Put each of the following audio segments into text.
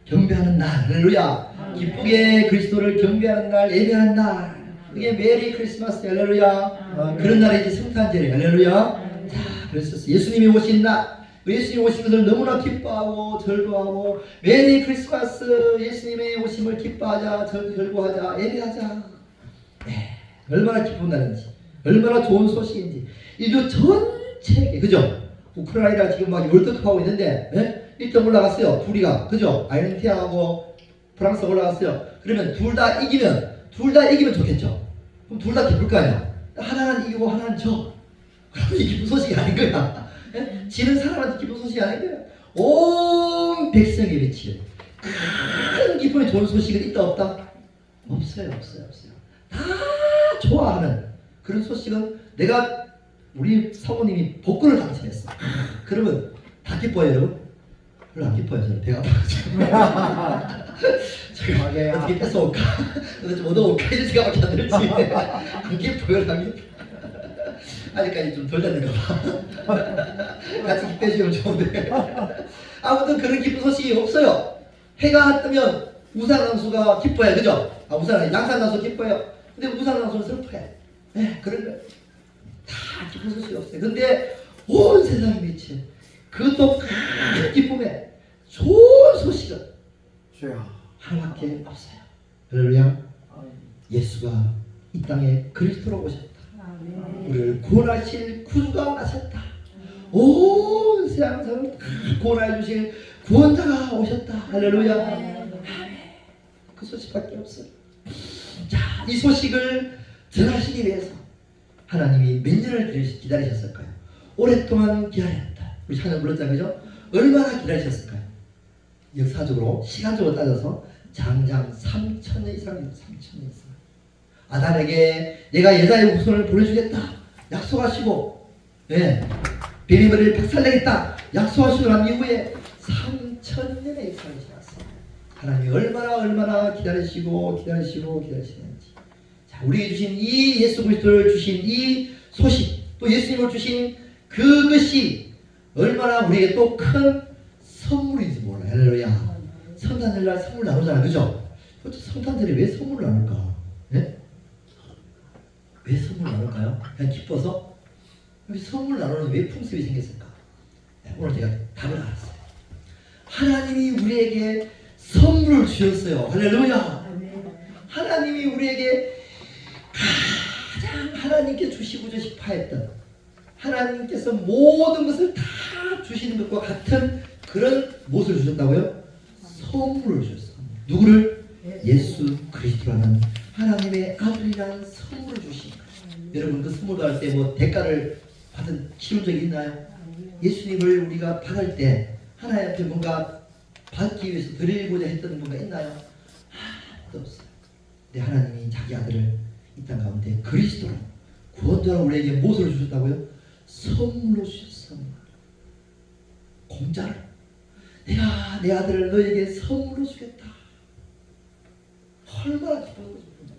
경배하는 날. 할렐루야. 기쁘게 그리스도를 경배하는 날, 예배하는 날. 그게 메리 크리스마스. 할렐루야. 그런 날이 이제 성탄절이에요. 할렐루야. 자, 그래서 예수님이 오신 날, 예수님이 오신 것을 너무나 기뻐하고 절거하고, 메리 크리스마스, 예수님의 오심을 기뻐하자, 절거하자, 예배하자. 네, 얼마나 기쁜 날인지, 얼마나 좋은 소식인지. 인류 전체에게, 그죠? 우크라이나 지금 막 월드컵하고 있는데, 네? 1등 올라갔어요. 둘이가, 그죠? 아르헨티나하고 프랑스 올라갔어요. 그러면 둘 다 이기면 좋겠죠? 그럼 둘 다 기쁠 거 아니야? 하나는 이기고 하나는 져. 그럼 이게 기쁜 소식이 아닌 거야. 예? 지는 사람한테 기쁜 소식이 아닌 거야. 온 백성의 미치는 큰 기쁨의 좋은 소식은 있다 없다? 없어요. 다 좋아하는 그런 소식은 내가 우리 사모님이 복권을 당첨했어. 그러면 다 기뻐요, 여러분? 별로 안 기뻐요. 저는 배가 아파가지고. 제가 어떻게 뺏어올까? 좀 얻어올까? 이런 생각밖에 안 들지. 안 기뻐요, 안 기뻐요. 아직까지 좀 덜 됐는가 봐. 같이 기뻐해주면 좋은데. 아무튼 그런 기쁜 소식이 없어요. 해가 뜨면 우산왕수가 기뻐해, 그죠? 양산왕수 기뻐해요. 근데 우산왕수는 슬퍼해. 네, 그런 거예요. 다 기쁜 소식이 없어요. 근데 온 세상이 미친 그것도 큰 기쁨에 좋은 소식은 하나밖에 없어요. 할렐루야. 예수가 이 땅에 그리스도로 오셨다. 우리를 구원하실 구주가 나셨다. 온 세상을 구원해 주실 구원자가 오셨다. 할렐루야. 그 소식밖에 없어요. 자, 이 소식을 전하시기 위해서 하나님이 몇 년을 기다리셨을까요? 오랫동안 기다렸다. 우리 찬양 불렀잖아요, 그죠? 얼마나 기다리셨을까요? 역사적으로, 시간적으로 따져서 장장 3,000년 이상입니다. 3,000년 이상. 아담에게 내가 여자의 후손을 보내주겠다 약속하시고, 예, 베니머리를 박살내겠다 약속하시고 난 이후에 3,000년의 역사를 지났어요. 하나님이 얼마나 기다리시고 기다리시는지. 자, 우리에게 주신 이 예수 그리스도를 주신 이 소식, 또 예수님을 주신 그것이 얼마나 우리에게 또 큰 선물인지 몰라요. 할렐루야. 성탄절날 선물 나누잖아요, 그죠? 성탄절에 왜 선물을 나눌까? 예? 왜 선물 나눌까요? 그냥 기뻐서? 선물 나누는 왜 풍습이 생겼을까? 네, 오늘 제가 답을 알았어요. 하나님이 우리에게 선물을 주셨어요. 할렐루야. 하나님이 우리에게 가장 하나님께 주시고자 싶어했던, 하나님께서 모든 것을 다 주시는 것과 같은 그런 무엇을 주셨다고요? 선물을 주셨어요. 누구를? 예수 그리스도라는 하나님의 아들이라는 선물을 주신 거예요. 여러분, 그 선물 받을 때 뭐 대가를 받은 치운 적이 있나요? 예수님을 우리가 받을 때 하나님 앞에 뭔가 받기 위해서 드리고자 했던 뭔가 있나요? 하나도 없어요. 근데 하나님이 자기 아들을 이 땅 가운데 그리스도로 구원자로 우리에게 무엇을 주셨다고요? 선물로 주셨어. 공짜로. 내가 내 아들을 너에게 선물로 주겠다. 얼마나 기뻐하고 싶은지.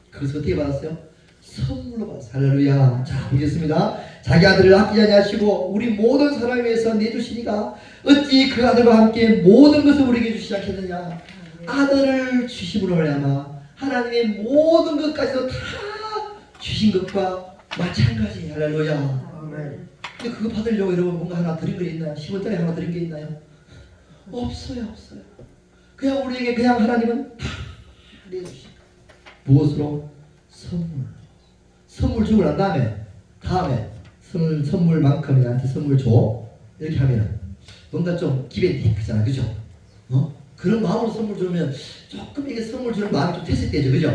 그것을 어떻게 받았어요? 선물로 받았어요. 할렐루야. 자, 보겠습니다. 자기 아들을 아끼지 아니하시고 우리 모든 사람을 위해서 내주시니가 어찌 그 아들과 함께 모든 것을 우리에게 주시지 않겠느냐. 아들을 주심으로 말미암아 하나님의 모든 것까지도 다 주신 것과 마찬가지. 할렐루야. 근데 그거 받으려고 여러분 뭔가 하나 드린 게 있나요? 10원짜리 하나 드린 게 있나요? 없어요. 그냥 우리에게 그냥 하나님은 다 내주신 무엇으로? 선물 주고 난 다음에 선물만큼 나한테 선물 줘 이렇게 하면 뭔가 좀 기분이 되잖아, 그죠? 그런 마음으로 선물 주면 조금 이게 선물 주는 마음이 좀 퇴색되죠, 그죠?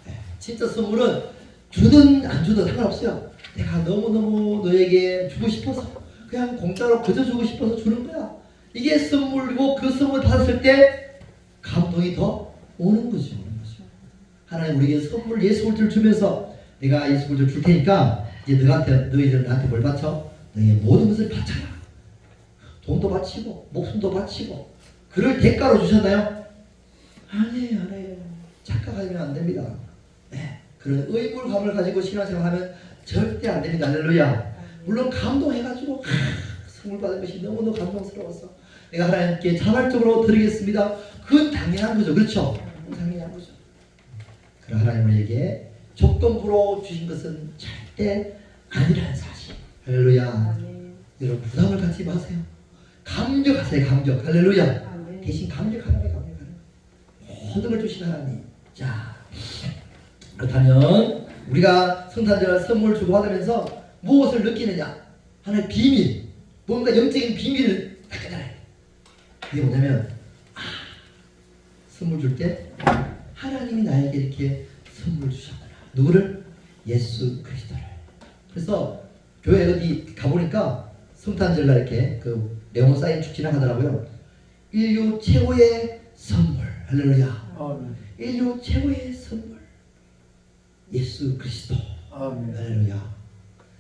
네. 진짜 선물은 주든 안 주든 상관없어요. 내가 너무너무 너에게 주고 싶어서 그냥 공짜로 거저 주고 싶어서 주는 거야. 이게 선물이고 그 선물 받았을 때 감동이 더 오는 거죠. 하나님 우리에게 선물 예수 그리스도를 주면서 내가 예수 그리스도를 줄 테니까 이제 너희들 나한테 뭘 바쳐? 너희의 모든 것을 바쳐라. 돈도 바치고 목숨도 바치고. 그를 대가로 주셨나요? 아니에요. 착각하면 안 됩니다. 네. 그런 의무감을 가지고 신앙생활하면 절대 안 됩니다. 할렐루야. 물론 감동해가지고 선물 받은 것이 너무너무 감동스러워서 내가 하나님께 자발적으로 드리겠습니다. 그건 당연한 거죠. 그렇죠? 당연한 거죠. 그러나 하나님 우리에게 조건부로 주신 것은 절대 아니라는 사실. 할렐루야. 여러분 부담을 갖지 마세요. 감격하세요. 감격. 할렐루야. 대신 감격하는 거예요. 감격하는 거예요. 모든 걸 주신 하나님. 자, 그렇다면 우리가 성탄절 선물 주고 받으면서 무엇을 느끼느냐? 하나의 비밀, 뭔가 영적인 비밀을 딱 깨달아야 돼. 그게 뭐냐면 선물 줄 때 하나님이 나에게 이렇게 선물 주셨구나. 누구를? 예수 그리스도를. 그래서 교회 어디 가보니까 성탄절날 이렇게 그 네온 사인 축제를 하더라고요. 인류 최고의 선물. 할렐루야. 인류 최고의 선물. 예수 그리스도. 할렐루야.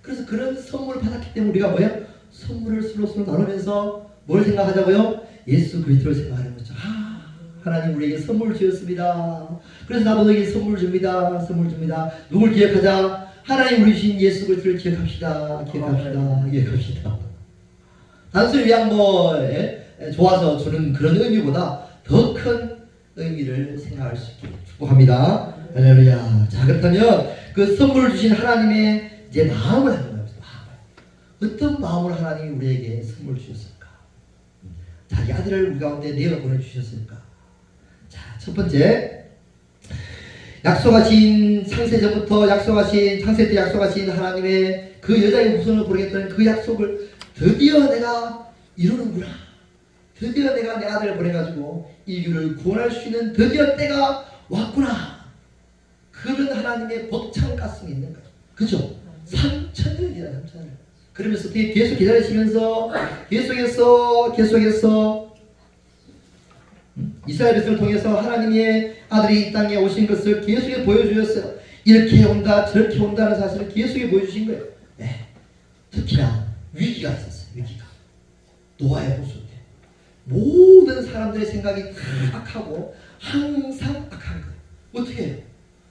그래서 그런 선물을 받았기 때문에 우리가 뭐예요? 선물을 서로 나누면서 뭘 생각하자고요? 예수 그리스도를 생각하는 거죠. 하나님 우리에게 선물 주셨습니다. 그래서 나도 너에게 선물 줍니다. 선물 줍니다. 누굴 기억하자? 하나님 우리 주신 예수 그리스도를 기억합시다. 기억합시다. 기억합시다. 단순히 그냥 좋아서 주는 그런 의미보다 더 큰 의미를 생각할 수 있게 축복합니다. 할렐루야. 자, 그렇다면 그 선물을 주신 하나님의 이제 마음을 하는 거예요. 어떤 마음을 하나님이 우리에게 선물 주셨을까? 자기 아들을 우리 가운데 내어 보내주셨을까? 자, 첫 번째, 약속하신 창세 전부터 창세 때 약속하신 하나님의 그 여자의 후손을 보내겠다는 그 약속을 드디어 내가 이루는구나. 드디어 내가 내 아들을 보내가지고 인류를 구원할 수 있는 드디어 때가 왔구나. 그런 하나님의 벅찬 가슴이 있는 거죠. 그죠? 3,000년이다. 3,000년. 그러면서 계속 기다리시면서 계속해서 이스라엘 백성을 통해서 하나님의 아들이 이 땅에 오신 것을 계속해 보여주셨어요. 이렇게 온다 저렇게 온다는 사실을 계속해 보여주신 거예요. 네. 특히나 위기가 있었어요. 위기가. 노아의 홍수 때 모든 사람들의 생각이 다 악하고 항상 악한 거예요. 어떻게 해요?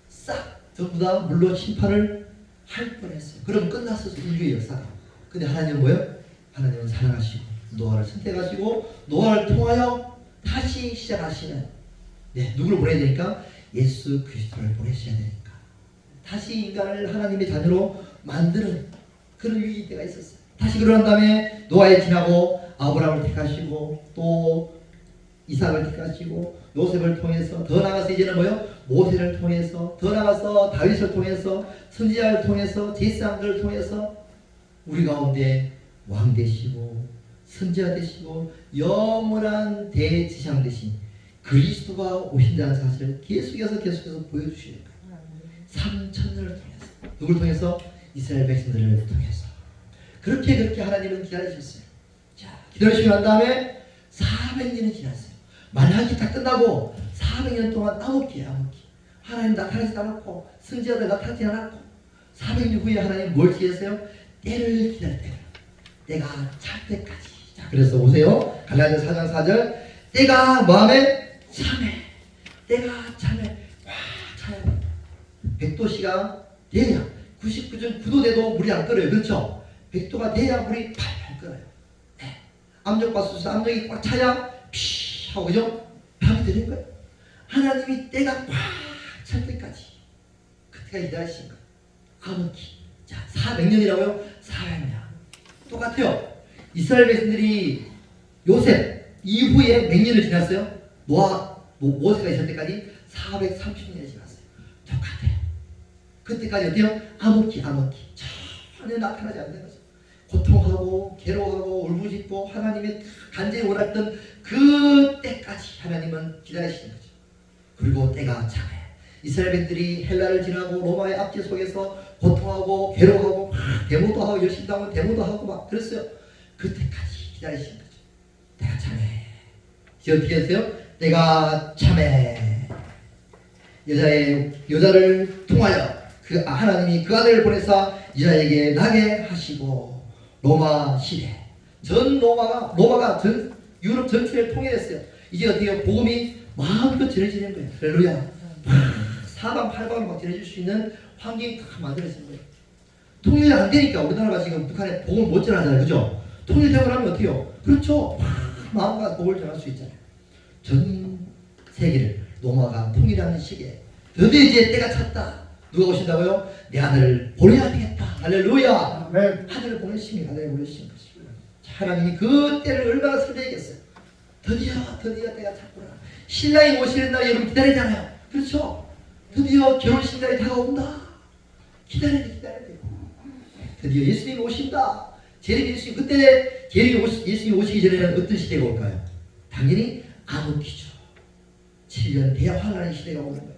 싹 전부 다 물로 심판을 할 뻔했어요. 그럼 끝났어요. 인류의 역사가. 근데 하나님은 뭐예요? 하나님은 사랑하시고 노아를 선택하시고 노아를 통하여 다시 시작하시는 누구를 보내야 되니까? 예수 그리스도를 보내셔야 되니까 다시 인간을 하나님의 자녀로 만드는 그런 위기 때가 있었어요. 다시 그러한 다음에 노아에 지나고 아브라함을 택하시고 또 이삭을 택하시고 요셉을 통해서 더 나아가서 이제는 뭐요? 모세를 통해서 더 나아가서 다윗을 통해서 선지자를 통해서 제사장들을 통해서 우리 가운데 왕 되시고 선지자 되시고 영원한 대지상 되신 그리스도가 오신다는 사실을 계속해서 보여주시는 거예요. 3,000년을 통해서 누굴 통해서? 이스라엘 백성들을 통해서 그렇게 하나님은 기다리셨어요. 자, 기다리시고 난 다음에 400년이 지났어요. 만약에 다 끝나고 400년 동안 암흑기예요. 암흑기. 하나님 나타나지 않았고 선지자들 나타나지 않았고 400년 후에 하나님 뭘 기다렸어요? 때를 기다릴 때가 때가 찰 때까지. 자, 그래서 보세요. 갈라디아 4장 4절 때가 마음에 참해. 때가 참해. 와, 차야 돼. 100도씨가 돼야 99점 9도 돼도 물이 안 끓어요. 그렇죠? 100도가 돼야 물이 팔팔 끓어요. 네. 압력밥솥에서 압력이 꽉 차야 피 하고 그죠? 밤이 되는 거예요. 하나님이 때가 꽉 찰 때까지 그때가 기다리신 거예요. 암흑기. 자, 400년이라고요? 400년. 똑같아요. 이스라엘 백성들이 요셉 이후에 몇 년을 지났어요? 모세가 있을 때까지 430년이 지났어요. 똑같아요. 그때까지 어때요? 암흑기. 전혀 나타나지 않는 거죠. 고통하고 괴로워하고 울부짖고 하나님의 간절히 원했던 그 때까지 하나님은 기다리시는 거죠. 그리고 때가 참해. 이스라엘 백성들이 헬라를 지나고 로마의 압제 속에서 고통하고 괴로워하고 데모도 하고 열심히 하고 데모도 하고 막 그랬어요. 그때까지 기다리시는 거죠. 때가 참해. 어떻게 했어요? 때가 참해. 여자를 통하여 하나님이 그 아들을 보내사 여자에게 나게 하시고 로마 시대 전 로마가 전 유럽 전체를 통일했어요. 이제 어떻게 복음이 마음껏 전해지는 거예요. 할렐루야. 사방팔방을 막 전해줄 수 있는 환경이 다 만들어진 거예요. 통일이 안 되니까 우리나라가 지금 북한에 복음을 못 전하잖아요. 그죠? 통일되고 나면 어때요? 그렇죠. 마음과 복을 전할 수 있잖아요. 전 세계를 로마가 통일하는 시기에 드디어 이제 때가 찼다. 누가 오신다고요? 내 아들을 보내야 되겠다. 할렐루야. 네. 아들을 보내시니 아들을 보내시는 것입니다. 하나님이 그 때를 얼마나 설레겠어요. 드디어 때가 찼구나. 신랑이 오시는 날 여러분 기다리잖아요. 그렇죠? 드디어 결혼식 날이 다가온다. 기다려야 돼. 드디어 예수님이 오신다. 예수님 그때 예수님이 오시기 전에는 어떤 시대가 올까요? 당연히 암흑기죠. 7년 대환란의 시대가 오는 거예요.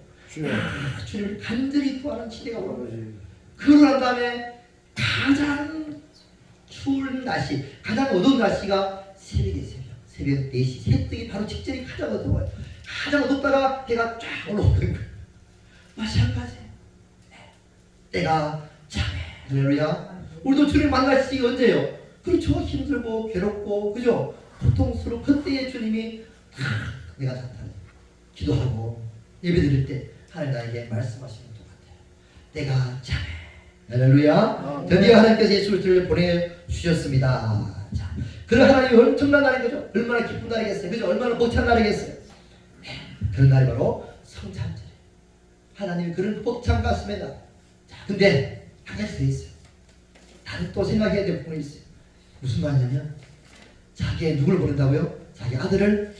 주님을 간절히 구하는 시대가 오는 거예요. 그러고 난 다음에 가장 추운 날씨, 가장 어두운 날씨가 새벽이에요. 새벽 4시, 새뜨기 바로 직전이 가장 어두워요. 가장 어둡다가 해가 쫙 올라오는 거예요. 마찬가지. 때가 참해. 할렐루야. 우리도 주님 만날 시기가 언제예요? 그렇죠. 힘들고 괴롭고 그죠? 고통스러워. 그때에 주님이 내가 잤다. 기도하고 예배드릴 때 하나님 나에게 말씀하시는 것 같아요. 때가 참해. 할렐루야. 드디어 하나님께서 예수를 들려 보내주셨습니다. 자, 그런 하나님이 엄청난 날인 거죠. 얼마나 기쁜 날이겠어요. 그죠? 얼마나 벅찬 날이겠어요. 네, 그런 날이 바로 성찬절이에요. 하나님이 그런 벅찬 가슴에 날. 자, 근데 한 가지 더 있어요. 다른 또 생각해야 될 부분이 있어요. 무슨 말이냐면 자기의 누굴 보낸다고요? 자기 아들을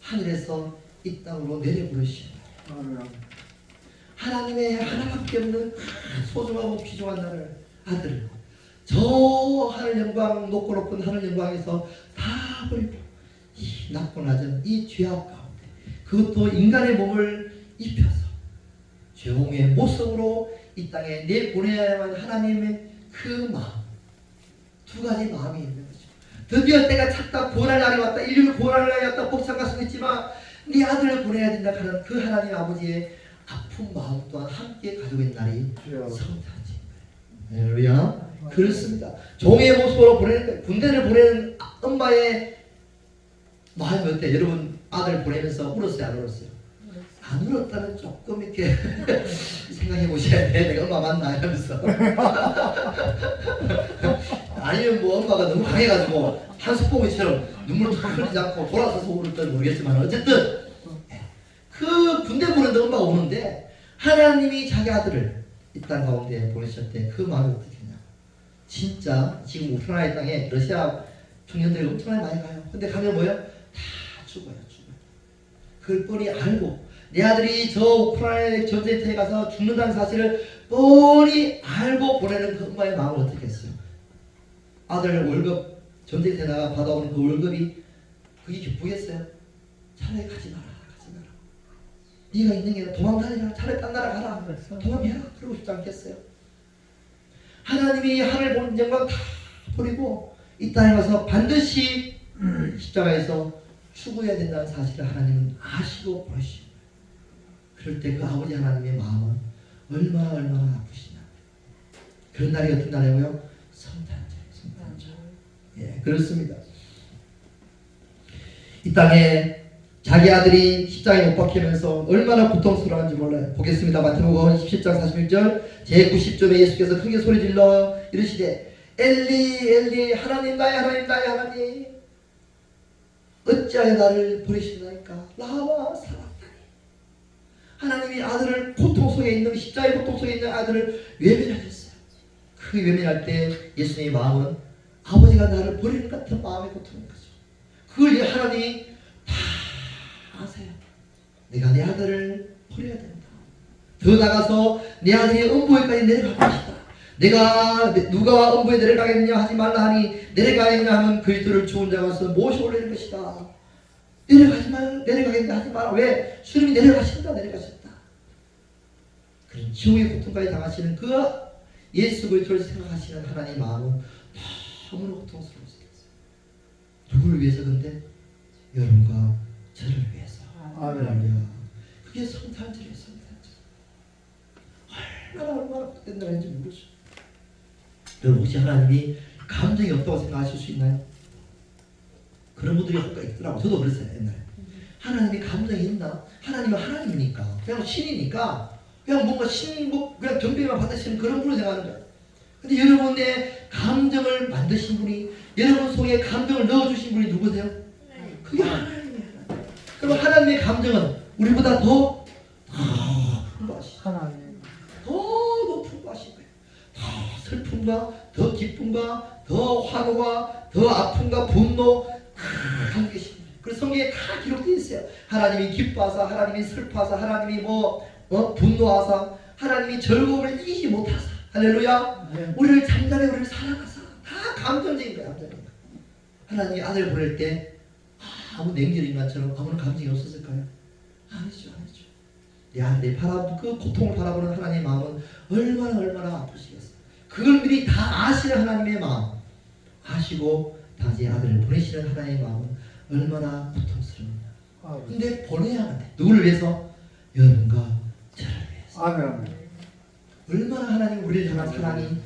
하늘에서 이 땅으로 내려보내시는 거예요. 하나님의 하나밖에 없는 소중하고 귀중한 나를 아들을 저 하늘 영광 높고 하늘 영광에서 다 버리고 이 낮고 낮은 이 죄악 가운데 그것도 인간의 몸을 입혀서 죄홍의 모습으로 이 땅에 내보내야만 하나님의 그 마음, 두 가지 마음이 있는 거죠. 드디어 때가 찼다. 구원할 날이 왔다. 인류를 구원할 날이 왔다. 복창 가슴 있지만 네 아들을 보내야 된다 하는 그 하나님 아버지의 아픈 마음 또한 함께 가지고 있는 날이 성탄절입니다. 할렐루야. 그렇습니다. 종의 모습으로 보내는 거예요. 군대를 보내는 엄마의 마음이 어때요? 여러분 아들 보내면서 울었어요? 안 울었어요? 안 울었다면 조금 이렇게 생각해 보셔야 돼. 내가 엄마 맞나 이러면서. 아니면 뭐 엄마가 너무 강해가지고 한스포기처럼 눈물을 탁 흘리지 않고 돌아서서 울었던 모르겠지만 어쨌든 그 군대 보내는 엄마가 오는데 하나님이 자기 아들을 이 땅 가운데 보내셨대. 그 마음이 어떻겠냐. 진짜 지금 우크라이나 땅에 러시아 청년들이 엄청나게 많이 가요. 근데 가면 뭐예요? 다 죽어요. 그걸 뻔히 알고 내 아들이 저 우크라이나 전쟁터에 가서 죽는다는 사실을 뻔히 알고 보내는 그 엄마의 마음을 어떻게 했어요? 아들 월급 전쟁터에 나가 받아오는 그 월급이 그게 기쁘겠어요? 차라리 가지 마라. 네가 있는 게 도망다니라. 차라리 딴 나라 가라. 도망해라. 그러고 싶지 않겠어요? 하나님이 하늘 보는 영광 다 버리고 이 땅에 가서 반드시 십자가에서 추구해야 된다는 사실을 하나님은 아시고 보시고 그럴 때 그 아버지 하나님의 마음은 얼마나 아프시냐. 그런 날이 어떤 날이고요? 성탄절. 예, 그렇습니다. 이 땅에 자기 아들이 십자가에 못 박히면서 얼마나 고통스러운지 몰라요. 보겠습니다. 마태복음 17장 41절 제90절에 예수께서 크게 소리질러 이르시되 엘리 엘리 하나님 나의 하나님 어찌하여 나를 버리시나이까 나와 살았다니. 하나님이 아들을 고통 속에 있는 십자가의 고통 속에 있는 아들을 외면하셨어요. 그 외면할 때 예수님의 마음은 아버지가 나를 버리는 같은 마음의 고통인 거죠. 그걸 하나님이 다 아세요. 내가 내 아들을 버려야 된다. 더 나가서 내 아들이 음부에까지 내려갈 것이다. 내가 누가 음부에 내려가겠느냐 하지 말라 하니 내려가겠냐 하면 그리스도를 죽은 자 가서 모셔 올리는 것이다. 내려가겠냐 하지 마라. 왜? 주님이 내려가신다. 그런 지옥의 고통까지 당하시는 그 예수 그리스도를 생각하시는 하나님의 마음은 너무나 고통스러우시겠어요. 누구를 위해서 근데? 여러분과 저를 위해서. 아멘. 그게 성탄절이에요. 얼마나 복된 날인지 모르죠. 여러분 혹시 하나님이 감정이 없다고 생각하실 수 있나요? 그런 분들이 혹가 있더라고. 저도 그랬어요 옛날에. 하나님이 감정이 있나? 하나님은 하나님이니까 그냥 신이니까 그냥 뭔가 그냥 경배만 받으시는 그런 분을 생각하는 거예요. 근데 여러분의 감정을 만드신 분이 여러분 속에 감정을 넣어주신 분이 누구세요? 그게 하나님이에요. 그럼 하나님의 감정은 우리보다 더 풍부하시죠. 더 풍부하신 거예요. 더 슬픔과 더 기쁨과 더 환호와 더 아픔과 분노 다 계신 거예요. 그래서 성경에 다 기록되어 있어요. 하나님이 기뻐하사, 하나님이 슬퍼하사, 하나님이 분노하사, 하나님이 즐거움을 이기지 못하사. 할렐루야. 네. 우리를 잠잠해 우리를 사랑하사. 다 감정적인 거야. 감정적인 거야. 하나님이 아들 보낼 때 아무 냉전 인간처럼 아무런 감정이 없었을까요? 아니죠. 내 아들의 그 고통을 바라보는 하나님의 마음은 얼마나 아프시겠어요. 그걸 미리 다 아시는 하나님의 마음, 아시고 다시 아들을 보내시는 하나님의 마음은 얼마나 고통스러운가. 근데 보내야만 돼. 누구를 위해서? 여러분과 저를 위해서. 아멘. 얼마나 하나님 우리를 향한 사랑이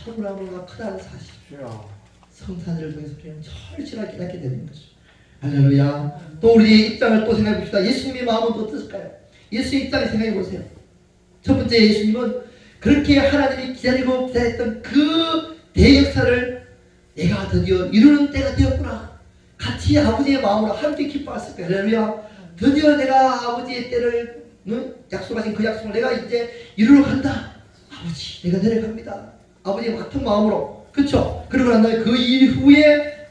너무나 크다는 사실. 성탄을 통해서 우리는 철저하게 깨닫게 되는 거죠. 할렐루야. 또 우리의 입장을 또 생각해 봅시다. 예수님의 마음은 또 어땠을까요? 예수의 입장을 생각해 보세요. 첫 번째, 예수님은 그렇게 하나님이 기다렸던 그 대역사를 내가 드디어 이루는 때가 되었구나. 같이 아버지의 마음으로 함께 기뻐했을 거예요. 할렐루야. 드디어 내가 아버지의 때를 약속하신 그 약속을 내가 이제 이루러 간다. 아버지, 내가 내려갑니다. 아버지의 같은 마음으로. 그렇죠? 그러고 난 다음에 그 이후에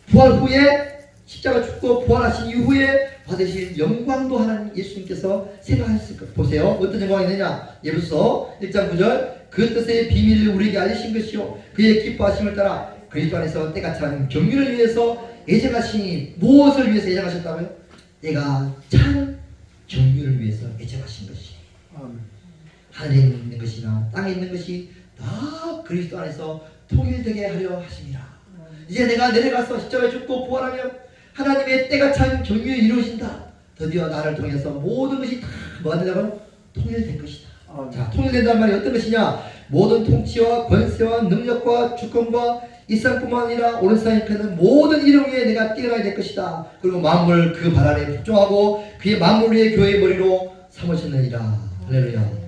부활 후에 십자가 죽고 부활하신 이후에 받으신 영광도 하나님 예수님께서 생각하셨을 거예요. 보세요. 어떤 영광이 있느냐? 예부서 1장 9절 그 뜻의 비밀을 우리에게 알리신 것이요 그의 기뻐하심을 따라 그리스도 안에서 때가 찬 경륜을 위해서 예정하시니 무엇을 위해서 예정하셨다고요? 때가 찬 경륜을 위해서 예정하신 것이 하늘에 있는 것이나 땅에 있는 것이 다 그리스도 안에서 통일되게 하려 하십니다. 이제 내가 내려가서 십자가에 죽고 부활하며 하나님의 때가 찬 경륜을 이루어진다. 드디어 나를 통해서 모든 것이 다 뭐하냐면 통일될 것이다. 자, 통일된다는 말이 어떤 것이냐? 모든 통치와 권세와 능력과 주권과 이 땅뿐만 아니라 오는 세상에 있는 모든 이름 위에 내가 뛰어나게 될 것이다. 그리고 만물 그 발 아래 복종하고 그의 만물 위에 교회의 머리로 삼으셨느니라. 할렐루야.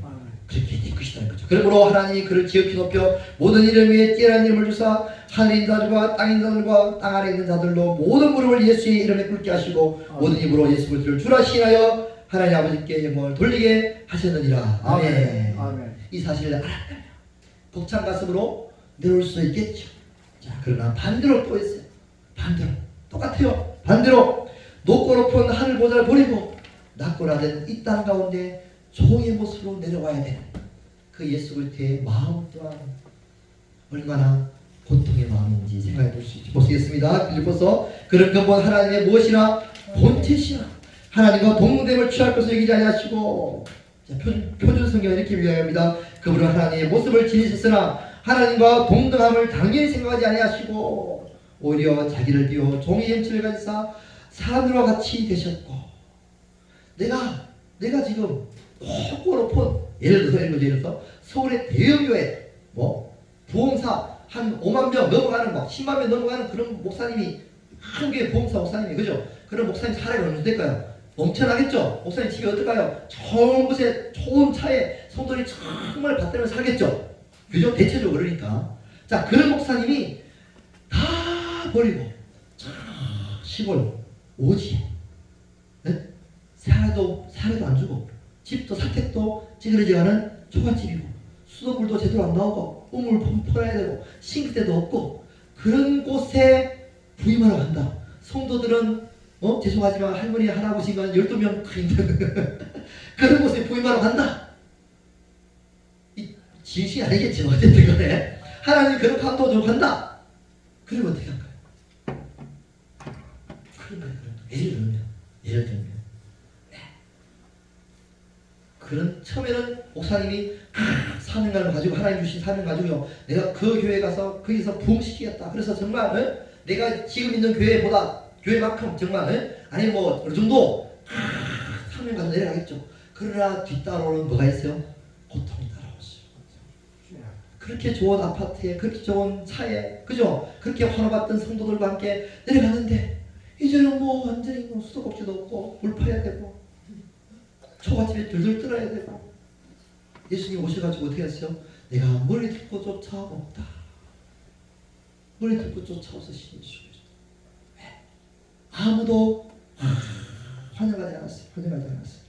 그렇게 될 것이라는 거죠. 그러므로 하나님이 그를 지극히 높여 모든 이름 위에 뛰어난 이름을 주사 하늘에 있는 자들과 땅에 있는 자들과 땅 아래 있는 자들로 모든 무릎을 예수의 이름에 꿇게 하시고 모든 입으로 예수 그리스도를 주라 시인하여 하나님 아버지께 영광을 돌리게 하셨느니라. 아멘. 아멘. 이 사실을 알았다면 벅찬 가슴으로 내려올 수 있겠죠. 자, 그러나 반대로 또 있어요. 반대로 똑같아요. 반대로 높고 높은 하늘 보좌를 버리고 낮고 낮은 이 땅 가운데 종의 모습으로 내려와야 되는 그 예수 그리스도의 마음 또한 얼마나 고통의 마음인지 생각해 볼 수 있죠. 보시겠습니다. 빌립보서 그런 근본 하나님의 무엇이나 본체시나 하나님과 동등됨을 취할 것을 여기지 아니하시고 표준 성경은 이렇게 비유합니다. 그분은 하나님의 모습을 지니셨으나 하나님과 동등함을 당연히 생각하지 아니하시고 오히려 자기를 비워 종의 형체를 가지사 사람들과 같이 되셨고 내가 지금 높고 높은 예를 들어서 서울의 대형교회 부흥사 한 5만 명 넘어가는 10만 명 넘어가는 그런 목사님이 한 교회 부흥사 목사님이 그죠? 그런 목사님 사람이 어느 정도 될까요? 넘쳐나겠죠? 목사님 집이 어떨까요? 좋은 곳에 좋은 차에 성도들이 정말 받들며 살겠죠? 그죠? 대체적으로 그러니까 자 그런 목사님이 다 버리고 시골 오지 네? 살도 안 주고 집도 사택도 찌그러지가는 초가집이고 수돗물도 제대로 안 나오고 우물 퍼야 되고 싱크대도 없고 그런 곳에 부임하러 간다. 성도들은 죄송하지만 할머니 할아버지가 12명 있는 그런 곳에 부임하러 간다. 이 진실이 아니겠지만 어쨌든 간에 하나님 그런 감동을 간다. 그러면 어떻게 할까요? 예를 들면 그런 처음에는 목사님이 사명감을 가지고 하나님 주신 사명 가지고요. 내가 그 교회 가서 거기서 부흥시키겠다. 그래서 정말 내가 지금 있는 교회만큼 정말 아니 어느 정도 사명 가지고 내려가겠죠. 그러나 뒤따라오는 뭐가 있어요? 고통이 따라오죠. 그렇게 좋은 아파트에 그렇게 좋은 차에 그죠? 그렇게 환호받던 성도들과 함께 내려가는데 이제는 완전히 수도꼭지도 없고 물 파야 되고 초가집에 들들 들어야 되고 예수님 오셔가지고 어떻게 하세요? 내가 머리 듣고조차 없다. 노래 듣고 쫓아오서 예수 그리스도. 아무도 환영하지 않았어요. 환영하지 않았어요.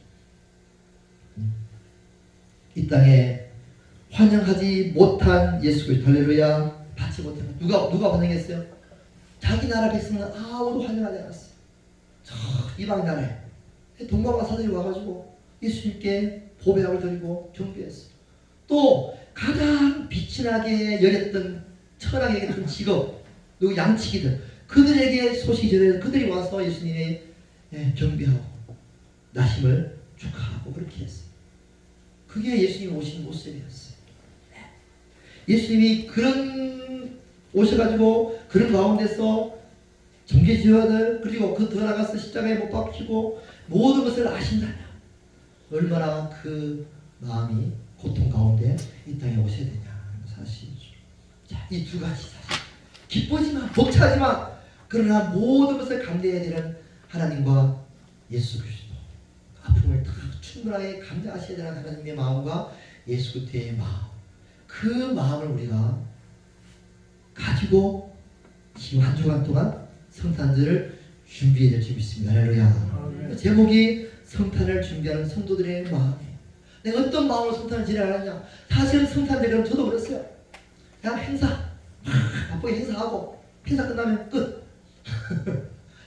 이 땅에 환영하지 못한 예수 그리스도. 할렐루야. 받지 못한 누가 환영했어요? 자기 나라 백성은 아무도 환영하지 않았어요. 저 이방 나라에 동방과 사들이 와가지고 예수님께 보배약을 드리고 경배했어요. 또 가장 비친하게 여겼던 천하게 여겼던 직업 누구 양치기들 그들에게 소식이 전해서 그들이 와서 예수님의 경배하고 나심을 축하하고 그렇게 했어요. 그게 예수님 오신 모습이었어요. 예수님이 그런 오셔가지고 그런 가운데서 정죄지화들 그리고 그 더 나가서 십자가에 못 박히고 모든 것을 아신다면 얼마나 그 마음이 고통 가운데 이 땅에 오셔야 되냐 사실이죠. 자, 이 두 가지 사실 기쁘지만 벅차지만 그러나 모든 것을 감내해야 되는 하나님과 예수 그리스도 아픔을 다 충분하게 감내하셔야 되는 하나님의 마음과 예수 그리스도의 마음 그 마음을 우리가 가지고 지금 한 주간 동안 성탄절을 준비해야 될 줄 믿습니다. 할렐루야. 제목이 성탄을 준비하는 성도들의 마음이에요. 내가 어떤 마음으로 성탄을 지내느냐. 사실은 성탄절 그럼 저도 그랬어요. 그냥 행사 바쁘게 행사하고 행사 끝나면 끝.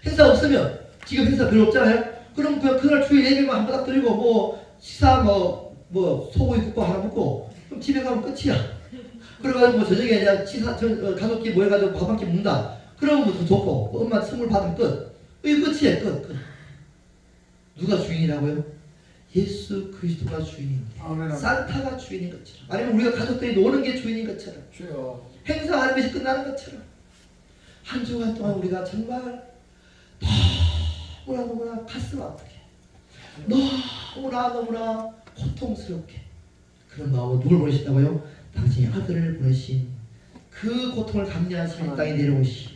행사 없으면 지금 행사 별로 없잖아요. 그럼 그날 주일 예배만 한 번 딱 드리고 뭐 식사 뭐 소고기 국밥 하나 먹고 그럼 집에 가면 끝이야. 그래가지고 뭐 저녁에 그냥 가족끼리 모여가지고 밥 한 끼 먹는다. 그러면 뭐 더 좋고 뭐 엄마 선물 받으면 끝. 이게 끝이에요. 끝. 누가 주인이라고요? 예수 그리스도가 주인인데 산타가 주인인 것처럼 아니면 우리가 가족들이 노는 게 주인인 것처럼 행사하는 것이 끝나는 것처럼 한 주간 동안 우리가 정말 너무나 가슴 아프게 너무나 고통스럽게 그런 마음으로 누굴 보내신다고요? 당신의 아들을 보내신 그 고통을 감내하시는 이 땅에 내려오신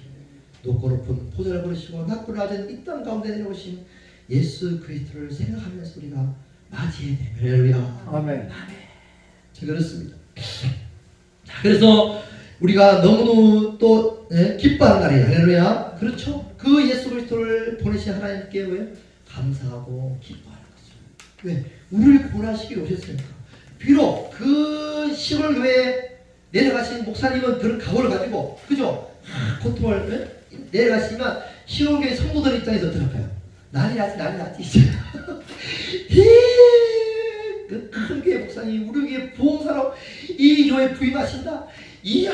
높고 높은 보좌를 부르시고 낮고 낮은 이 땅 가운데 내려오신 예수 그리스도를 생각하면서 우리가 맞이해야 됩니다. 할렐루야. 아멘. 자, 그렇습니다. 자, 그래서 우리가 너무너무 또 기뻐하는 날이에요. 할렐루야. 그렇죠. 그 예수 그리스도를 보내신 하나님께 왜 감사하고 기뻐하는 거죠. 왜? 우리를 구원하시기 오셨으니까. 비록 그 시골 교회에 내려가신 목사님은 그런 각오를 가지고 그죠? 고통을 내려가시지만 시골 교회 성도들 입장에서 어떡할까요? 난리 났지. 그 큰 교회 목사님 우리 교회 부흥사로 이 교회 부임하신다. 이야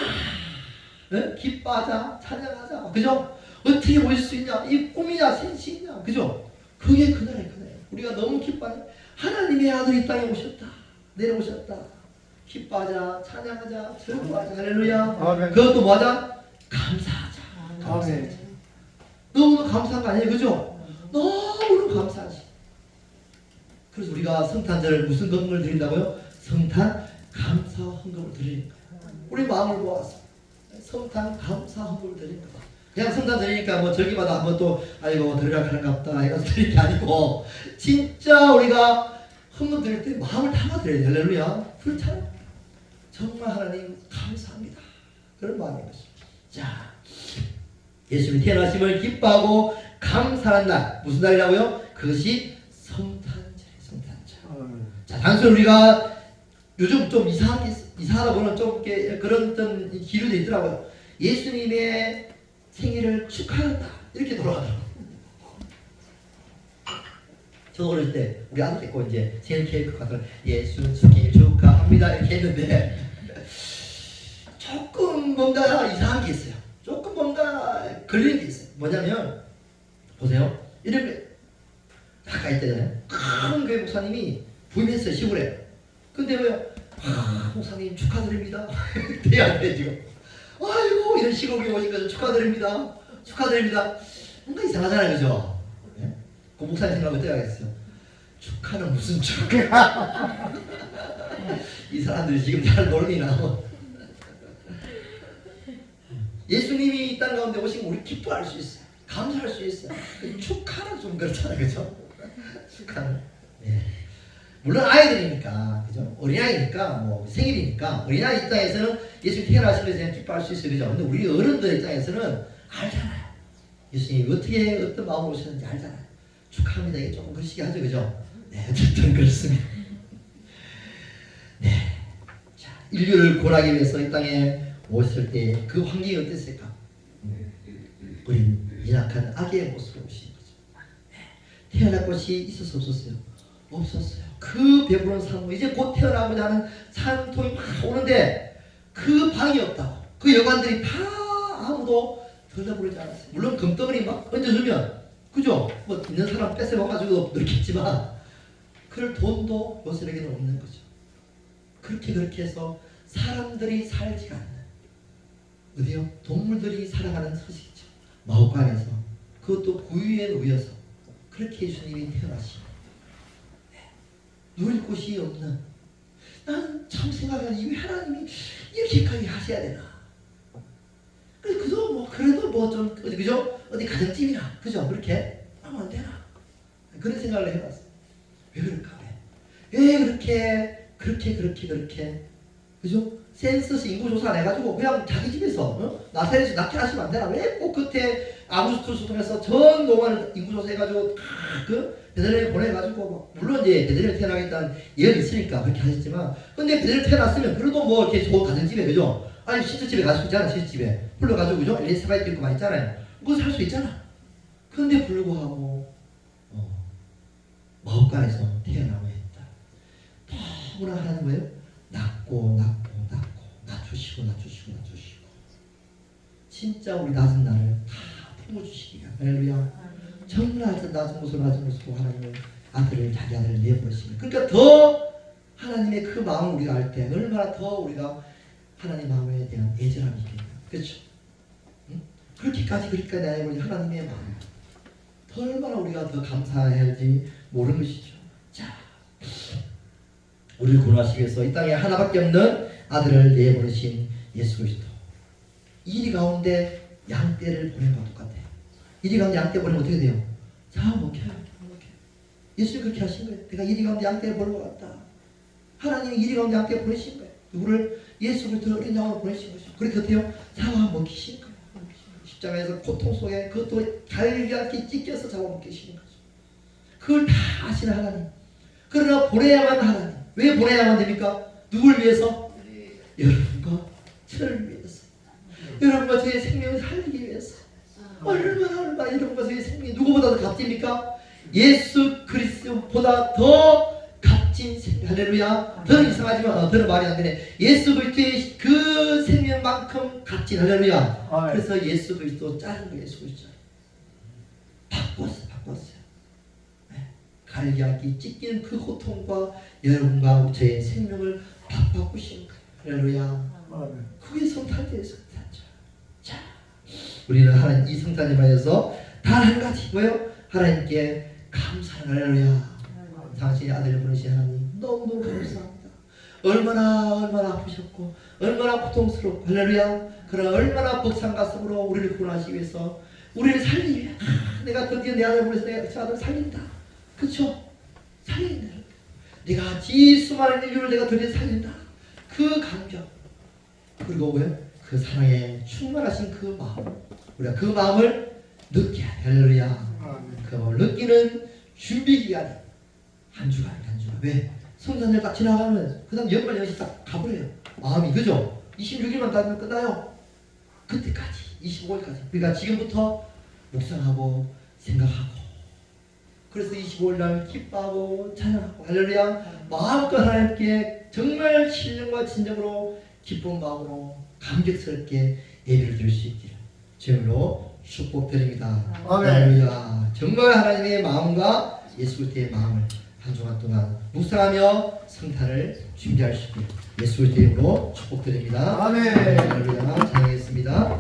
기뻐하자 찬양하자 그죠? 어떻게 보실 수 있냐? 이 꿈이냐 생시냐 그죠? 그게 그날이에요. 우리가 너무 기뻐하는 하나님의 아들이 이 땅에 오셨다. 내려오셨다. 기뻐하자 찬양하자 즐거워하자. 할렐루야. 그것도 뭐하자? 감사하자. 감사하자. 너무너무 감사한 거 아니에요? 그죠? 너무너무 감사하지. 그래서 우리가 성탄절 무슨 헌금을 드린다고요? 성탄 감사 헌금을 드리는 거예요. 우리 마음을 모아서 성탄 감사 헌금을 드리는 거다. 그냥 성탄 드리니까 뭐 절기마다 한번 또 아이고 드리라 하는갑다 해가지고 드리는 게 아니고 진짜 우리가 헌금 드릴 때 마음을 담아 드려야 돼. 할렐루야. 그렇잖아요. 정말 하나님 감사합니다. 그런 마음인 것입니다. 자, 예수님이 태어나심을 기뻐하고 감사하는 날 무슨 날이라고요? 그것이 성탄절이에요. 성탄절. 자, 단순히 우리가 요즘 좀 이상하다 보면 좀 그런 어떤 기류도 있더라고요. 예수님의 생일을 축하한다 이렇게 돌아가더라고요. 저도 어릴 때 우리 아들 있고 이제 생일 케이크 갖다 예수 생일 축하합니다 이렇게 했는데 조금 뭔가 이상한 게 있어요. 조금 뭔가 걸리는 게 있어요. 뭐냐면 보세요. 이렇게 가까이 있잖아요. 큰 교회 목사님이 부임했어요. 시골에. 근데 왜 목사님 축하드립니다. 돼야 돼 지금. 아이고 이런 시골에 오신 것을 축하드립니다. 축하드립니다. 뭔가 이상하잖아요. 그죠? 네? 그 목사님 생각 어떻게 하겠어요? 축하는 무슨 축하? 이 사람들이 지금 잘 놀리나? 예수님이 이 땅 가운데 오시면 우리 기뻐할 수 있어요. 감사할 수 있어요. 축하는 좀 그렇잖아요. 그죠? 축하는. 네. 물론 아이들이니까, 그죠? 어린아이니까, 뭐 생일이니까 어린아이 입장에서는 예수님 태어나시면서 그냥 기뻐할 수 있어요. 그죠? 근데 우리 어른들 입장에서는 알잖아요. 예수님이 어떻게 어떤 마음으로 오셨는지 알잖아요. 축하합니다. 이게 조금 그러시게 하죠. 그죠? 네, 어쨌든 그렇습니다. 네. 자, 인류를 구원하기 위해서 이 땅에 오셨을 때 그 환경이 어땠을까? 우리 연약한 아기의 모습으로 오신 거죠. 태어날 곳이 있었어 없었어요? 없었어요. 그 배부른 산모 이제 곧 태어나고자 하는 산통이 막 오는데 그 방이 없다고. 그 여관들이 다 아무도 들여다보지 않았어요. 물론 금덩어리 막 얹어주면 그죠? 뭐 있는 사람 뺏어가지고 넣겠지만 그럴 돈도 요셉에게는 없는 거죠. 그렇게 해서 사람들이 살지가 않는 어디요? 동물들이 살아가는 서식이죠. 마옥간에서 그것도 구유에 놓여서 그렇게 예수님이 태어나시고 누릴 곳이 없는 나는 참 생각하는 왜 하나님이 이렇게까지 하셔야 되나? 그래도 뭐 좀 그죠? 어디 가정집이나 그죠? 그렇게 하면 안 되나? 그런 생각을 해봤어요. 왜 그럴까? 왜 그렇게 그죠? 센서스 인구조사 안 해가지고 그냥 자기 집에서 나사렛에서 낙태하시면 안 되나? 왜 꼭 그때 아구스투스 통해서 전 로마를 인구조사 해가지고 그 베들레헴에 보내가지고 뭐 물론 이제 베들레헴에 태어나겠다는 예언이 있으니까 그렇게 하셨지만 근데 베들레헴에 태어났으면 그래도 뭐 이렇게 좋은 가정집에 그죠? 아니 시집집에 갈 수 있잖아. 시집집에 불러가지고 그죠? 엘리사베트 있고 많이 있잖아요. 그거 살 수 있잖아. 그런데 불구하고 마옥간에서 태어나고 했다. 너무나 하는 거예요. 낳고 낮추시고 진짜 우리 낮은 날을 다 품어주시기가 할렐루야. 정말 낮은 모습으로 하나님은 아들을 자기 아들을 내버리십니다. 그러니까 더 하나님의 그 마음을 우리가 알 때 얼마나 더 우리가 하나님 마음에 대한 애절함이 있겠냐. 그렇죠? 응? 그렇게까지 내버린 하나님의 마음 더 얼마나 우리가 더 감사해야 할지 모르는 것이죠. 자, 우리를 구원하시기 위해서 이 땅에 하나밖에 없는 아들을 내버리신 예수 그리스도. 이리 가운데 양떼를 보낸 것과 똑같아요. 이리 가운데 양떼 보내면 어떻게 돼요? 자, 먹혀요. 예수님 그렇게 하신 거예요. 내가 이리 가운데 양떼를 보내러 갔다. 하나님이 이리 가운데 양떼를 보내신 거예요. 누구를? 예수 그리스도 어린 양으로 보내신 것이죠. 그렇게 어때요? 잡아먹히신 거예요. 십자가에서 고통 속에 그것도 달걀게 찢겨서 잡아먹히시는 거죠. 그걸 다 아시는 하나님. 그러나 보내야만 하나님. 왜 보내야만 됩니까? 누굴 위해서? 여러분과 저를 위해서. 여러분과 저의 생명을 살리기 위해서. 얼마나 여러분과 저의 생명이 누구보다 더 값집니까? 예수 그리스도보다 더 값진 생명. 할렐루야. 더 이상하지만 더는 말이 안 되네. 예수 그리스도의 그 생명만큼 값진. 할렐루야. 그래서 예수 그리스도 자른 거예요. 예수 그리스도 바꿨어요. 갈기하기 찢기는 그 고통과 여러분과 저의 생명을 바꾸신 거예요. 할렐루야. 그게 성탄절의 성탄절. 자, 우리는 하나님 이 성탄절 안에서 단 한 가지 뭐요? 하나님께 감사를. 할렐루야. 당신의 아들을 보내신 하나님 너무너무 감사합니다. 얼마나 아프셨고 얼마나 고통스럽고 할렐루야. 그러나 얼마나 벅찬 가슴으로 우리를 구원하시기 위해서 우리를 살리기 위해 내가 드디어 내 아들을 보내서 내가 저 아들을 살린다. 그쵸? 살린다. 내가 지 수많은 인류를 내가 드디어 살린다. 그 감격 그리고 그 사랑에 충만하신 그 마음 우리가 그 마음을 느껴야 돼. 할렐루야. 그 마음을 느끼는 준비 기간이 한 주간. 왜? 성탄절 딱 지나가면 그 다음 연말연시 딱 가버려요. 마음이 그죠? 26일만 다 끝나요. 그때까지 25일까지 우리가 지금부터 묵상하고 생각하고 그래서 25일날 기뻐하고 찬양하고 할렐루야. 마음껏 하나님께 정말 신령과 진정으로 기쁜 마음으로 감격스럽게 예배를 드릴 수 있기를 주님으로 축복드립니다. 할렐루야. 정말 하나님의 마음과 예수 그리스도의 마음을 한 주간 동안 묵상하며 성탄을 준비할 수 있기를 예수 그리스도의 이름으로 축복드립니다. 아멘. 할렐루야. 찬양하겠습니다.